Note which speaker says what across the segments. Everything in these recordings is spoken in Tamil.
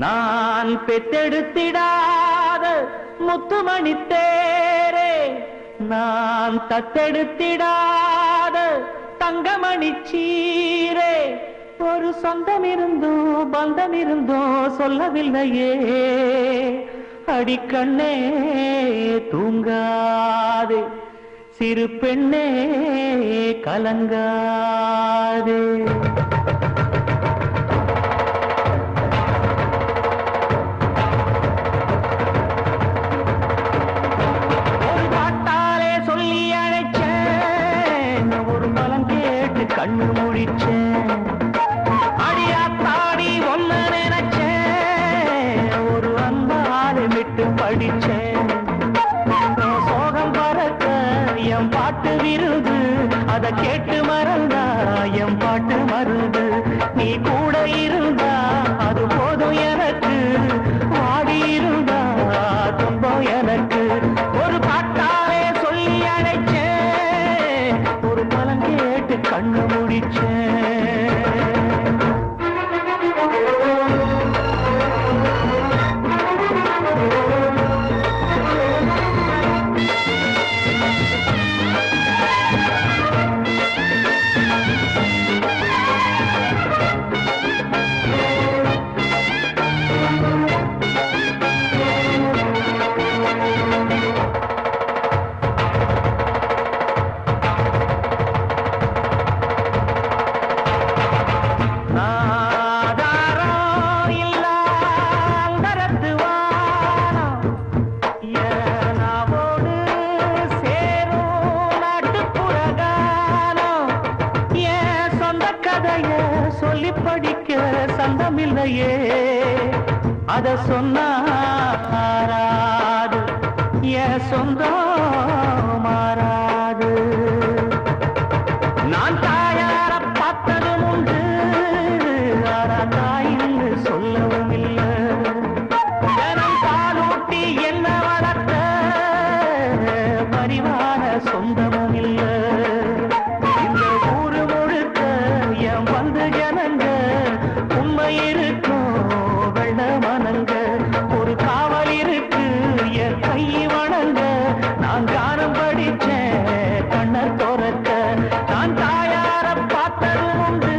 Speaker 1: நான் பெத்தெடுத்திடாத முத்துமணி தேரே, நான் தத்தெடுத்திடாத தங்கமணி சீரே, ஒரு சொந்தம் இருந்தோ பந்தம் இருந்தோ சொல்லவில்லையே. அடிக்கண்ணே தூங்காதே, சிறு பெண்ணே கலங்காதே. கண்ணு முடிச்சேன், அடியாத்தாடி ஒன்ன நினைச்சேன், ஒரு அன்பாலே விட்டு படிச்சேன். சோகம் பறக்க என் பாட்டு விருது, அதை கேட்டு மறந்தா என் பாட்டு மருது. நீ கூட இருந்தா அது போதும் எனக்கு, வாடி இருந்தா துன்பம் எனக்கு. ஒரு பாட்டாலே சொல்லி அழைச்சேன், ஒரு பலம் கேட்டு கண்ணு முடிச்சேன். சொல்லி படிக்க சந்தமில்லையே, அத சொன்னாராது என் சொந்தம் மாறாது. நான் தாயார பார்த்ததும் உண்டு, ஆனா தாயின்னு சொல்லவும் இல்லை. ஜனம் பாலூட்டி என்ன வளர்த்த பரிவான சொந்தமும் இல்லை. இந்த ஊரு முழுக்க என் வந்து ஜனங்க உண்மை இருக்கும் வெள்ள மனங்க. ஒரு காவல் இருக்கு என் கை வணங்க, நான் கானம் படிச்சேன் கண்ண துறக்க. நான் தாயார பார்த்ததும் உண்டு,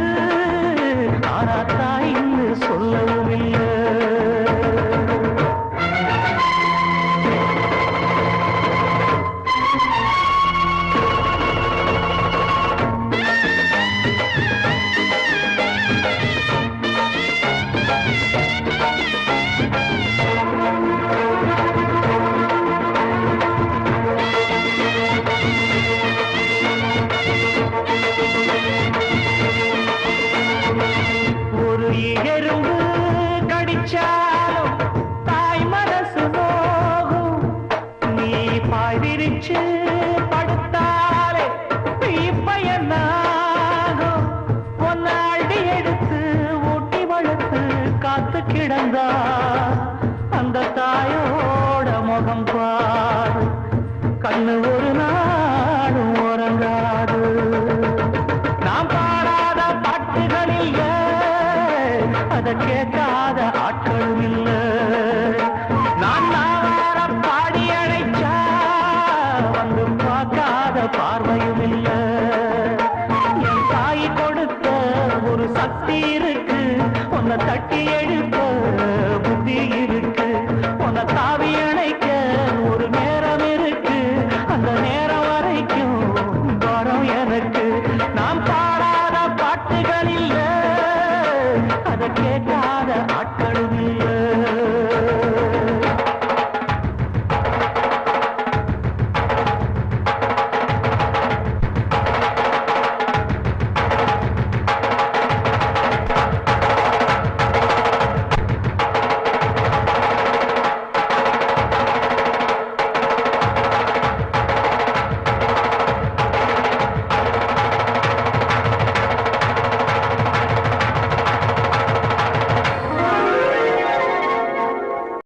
Speaker 1: ஆனா தாயின்னு சொல்லவும் இல்லை. எறும்பு கடிச்சாலும் தாய் மனசு நோகும். நீ பாய் விரிச்சு படுத்தாலே இப்ப என்னாகும். ஒன்னு அடி எடுத்து ஊட்டி வளர்த்து காத்து கிடந்தா அந்த தாயோட முகம் பாரு, கண்ணு ஒரு நாடும் உறங்காது. நாம் பாடாத பாட்டுகளில் அதை கேட்காத ஆட்களும் இல்லை. நான் நாவார பாடி அழைச்சா வந்து பார்க்காத பார்வையும் இல்லை. என் தாய் கொடுத்த ஒரு சக்தி இருக்கு, உன்னை தட்டி எழுப்ப